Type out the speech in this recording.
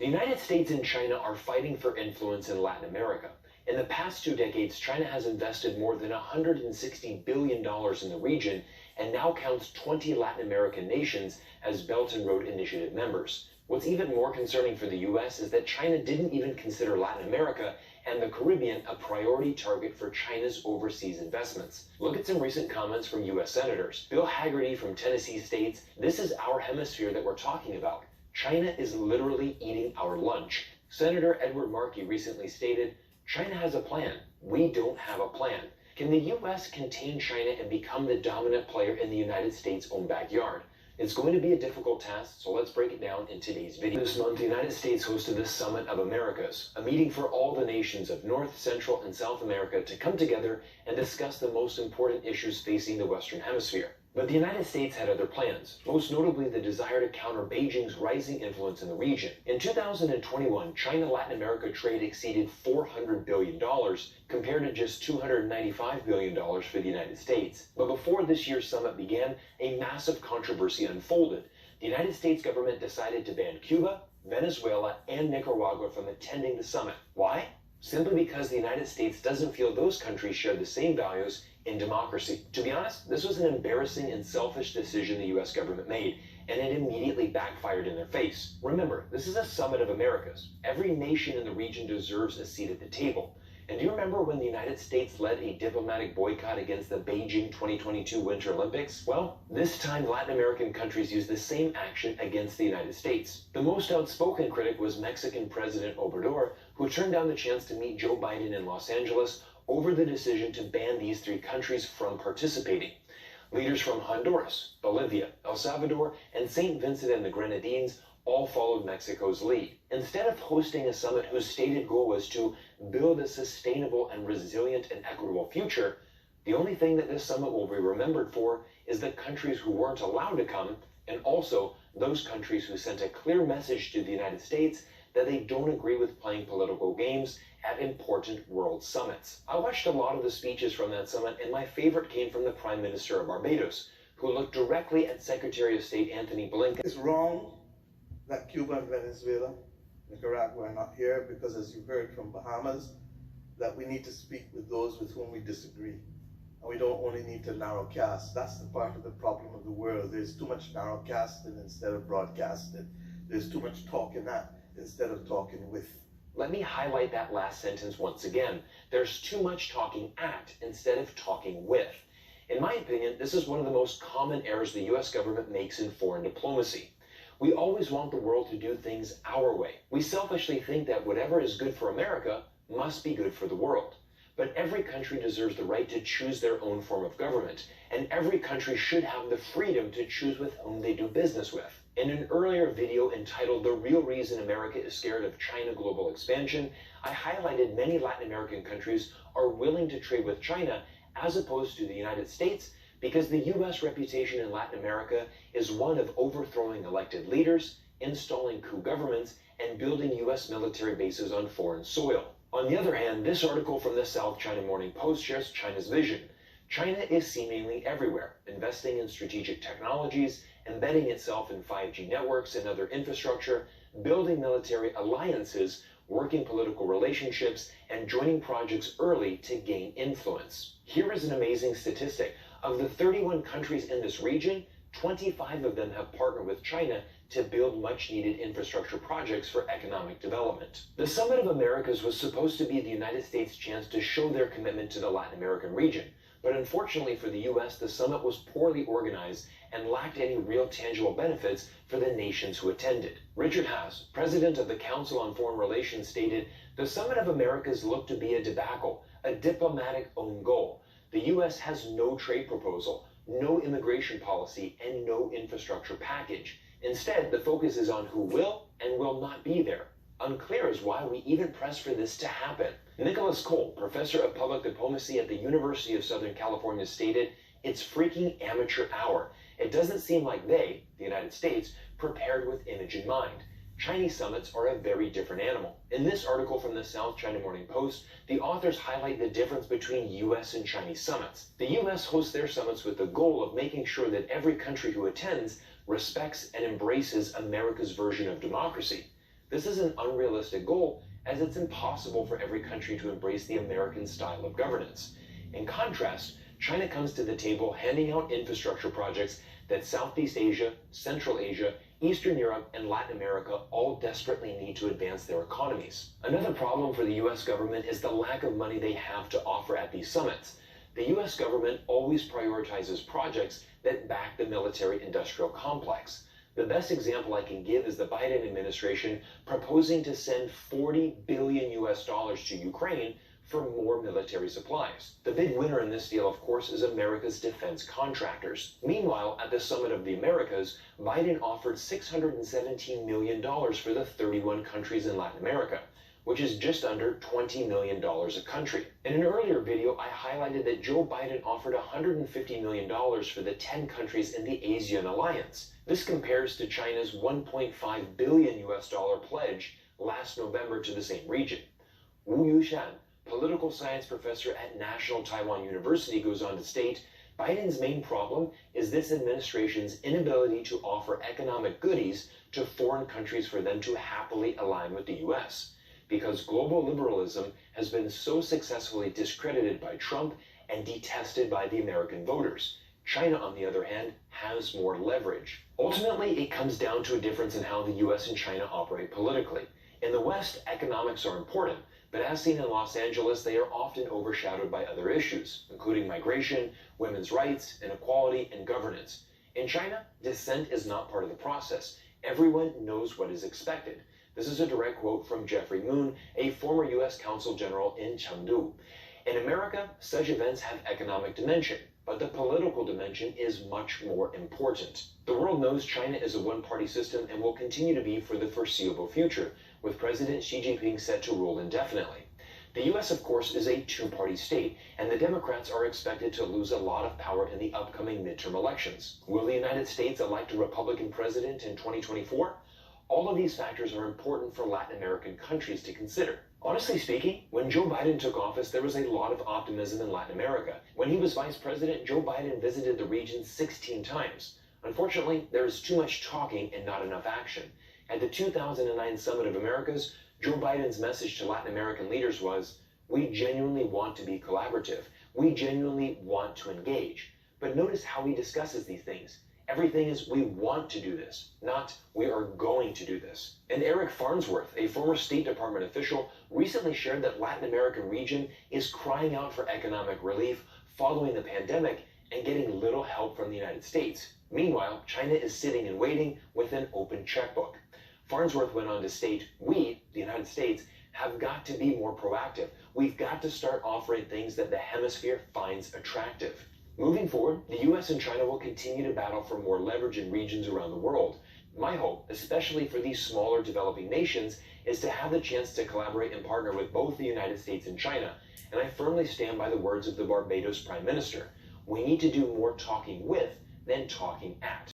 The United States and China are fighting for influence in Latin America. In the past 2 decades, China has invested more than $160 billion in the region and now counts 20 Latin American nations as Belt and Road Initiative members. What's even more concerning for the U.S. is that China didn't even consider Latin America and the Caribbean a priority target for China's overseas investments. Look at some recent comments from U.S. senators. Bill Hagerty from Tennessee states, "This is our hemisphere that we're talking about. China is literally eating our lunch." Senator Edward Markey recently stated, "China has a plan. We don't have a plan." Can the U.S. contain China and become the dominant player in the United States' own backyard? It's going to be a difficult task, so let's break it down in today's video. This month, the United States hosted the Summit of Americas, a meeting for all the nations of North, Central, and South America to come together and discuss the most important issues facing the Western Hemisphere. But the United States had other plans, most notably the desire to counter Beijing's rising influence in the region. In 2021, China-Latin America trade exceeded $400 billion compared to just $295 billion for the United States. But before this year's summit began, a massive controversy unfolded. The United States government decided to ban Cuba, Venezuela, and Nicaragua from attending the summit. Why? Simply because the United States doesn't feel those countries share the same values in democracy. To be honest, this was an embarrassing and selfish decision the U.S. government made, and it immediately backfired in their face. Remember, this is a summit of Americas. Every nation in the region deserves a seat at the table. And do you remember when the United States led a diplomatic boycott against the Beijing 2022 Winter Olympics? Well, this time Latin American countries used the same action against the United States. The most outspoken critic was Mexican President Obrador, who turned down the chance to meet Joe Biden in Los Angeles over the decision to ban these 3 countries from participating. Leaders from Honduras, Bolivia, El Salvador, and St. Vincent and the Grenadines all followed Mexico's lead. Instead of hosting a summit whose stated goal was to build a sustainable and resilient and equitable future, the only thing that this summit will be remembered for is the countries who weren't allowed to come, and also those countries who sent a clear message to the United States that they don't agree with playing political games at important world summits. I watched a lot of the speeches from that summit, and my favorite came from the Prime Minister of Barbados, who looked directly at Secretary of State Anthony Blinken. It's wrong that Cuba and Venezuela, Nicaragua are not here because, as you heard from Bahamas, that we need to speak with those with whom we disagree. And we don't only need to narrowcast. That's the part of the problem of the world. There's too much narrowcasting instead of broadcasting. There's too much talking at instead of talking with. Let me highlight that last sentence once again. There's too much talking at instead of talking with. In my opinion, this is one of the most common errors the U.S. government makes in foreign diplomacy. We always want the world to do things our way. We selfishly think that whatever is good for America must be good for the world. But every country deserves the right to choose their own form of government, and every country should have the freedom to choose with whom they do business with. In an earlier video entitled "The Real Reason America is Scared of China Global Expansion," I highlighted many Latin American countries are willing to trade with China as opposed to the United States because the U.S. reputation in Latin America is one of overthrowing elected leaders, installing coup governments, and building U.S. military bases on foreign soil. On the other hand, this article from the South China Morning Post shares China's vision. China is seemingly everywhere, investing in strategic technologies, embedding itself in 5G networks and other infrastructure, building military alliances, working political relationships, and joining projects early to gain influence. Here is an amazing statistic. Of the 31 countries in this region, 25 of them have partnered with China to build much-needed infrastructure projects for economic development. The Summit of Americas was supposed to be the United States' chance to show their commitment to the Latin American region. But unfortunately for the U.S., the summit was poorly organized and lacked any real tangible benefits for the nations who attended. Richard Haas, president of the Council on Foreign Relations, stated, "The Summit of Americas looked to be a debacle, a diplomatic own goal. The U.S. has no trade proposal, no immigration policy, and no infrastructure package. Instead, the focus is on who will and will not be there. Unclear as why we even pressed for this to happen." Nicholas Cole, professor of public diplomacy at the University of Southern California, stated, "It's freaking amateur hour. It doesn't seem like they, the United States, prepared with image in mind. Chinese summits are a very different animal." In this article from the South China Morning Post, the authors highlight the difference between U.S. and Chinese summits. The U.S. hosts their summits with the goal of making sure that every country who attends respects and embraces America's version of democracy. This is an unrealistic goal, as it's impossible for every country to embrace the American style of governance. In contrast, China comes to the table handing out infrastructure projects that Southeast Asia, Central Asia, Eastern Europe, and Latin America all desperately need to advance their economies. Another problem for the US government is the lack of money they have to offer at these summits. The US government always prioritizes projects that back the military-industrial complex. The best example I can give is the Biden administration proposing to send $40 billion to Ukraine for more military supplies. The big winner in this deal, of course, is America's defense contractors. Meanwhile, at the Summit of the Americas, Biden offered $617 million for the 31 countries in Latin America, which is just under $20 million a country. In an earlier video, I highlighted that Joe Biden offered $150 million for the 10 countries in the ASEAN alliance. This compares to China's $1.5 billion pledge last November to the same region. Wu Yushan, political science professor at National Taiwan University, goes on to state, Biden's main problem is this administration's inability to offer economic goodies to foreign countries for them to happily align with the US. Because global liberalism has been so successfully discredited by Trump and detested by the American voters. China, on the other hand, has more leverage. Ultimately, it comes down to a difference in how the US and China operate politically. In the West, economics are important, but as seen in Los Angeles, they are often overshadowed by other issues, including migration, women's rights, inequality, and governance. In China, dissent is not part of the process. Everyone knows what is expected. This is a direct quote from Jeffrey Moon, a former U.S. Consul General in Chengdu. In America, such events have economic dimension, but the political dimension is much more important. The world knows China is a one-party system and will continue to be for the foreseeable future, with President Xi Jinping set to rule indefinitely. The U.S., of course, is a two-party state, and the Democrats are expected to lose a lot of power in the upcoming midterm elections. Will the United States elect a Republican president in 2024? All of these factors are important for Latin American countries to consider. Honestly speaking, when Joe Biden took office, there was a lot of optimism in Latin America. When he was vice president, Joe Biden visited the region 16 times. Unfortunately, there is too much talking and not enough action. At the 2009 Summit of Americas, Joe Biden's message to Latin American leaders was, "We genuinely want to be collaborative. We genuinely want to engage." But notice how he discusses these things. Everything is, we want to do this, not we are going to do this. And Eric Farnsworth, a former State Department official, recently shared that Latin American region is crying out for economic relief following the pandemic and getting little help from the United States. Meanwhile, China is sitting and waiting with an open checkbook. Farnsworth went on to state, we, the United States, have got to be more proactive. We've got to start offering things that the hemisphere finds attractive. Moving forward, the US and China will continue to battle for more leverage in regions around the world. My hope, especially for these smaller developing nations, is to have the chance to collaborate and partner with both the United States and China. And I firmly stand by the words of the Barbados Prime Minister. We need to do more talking with than talking at.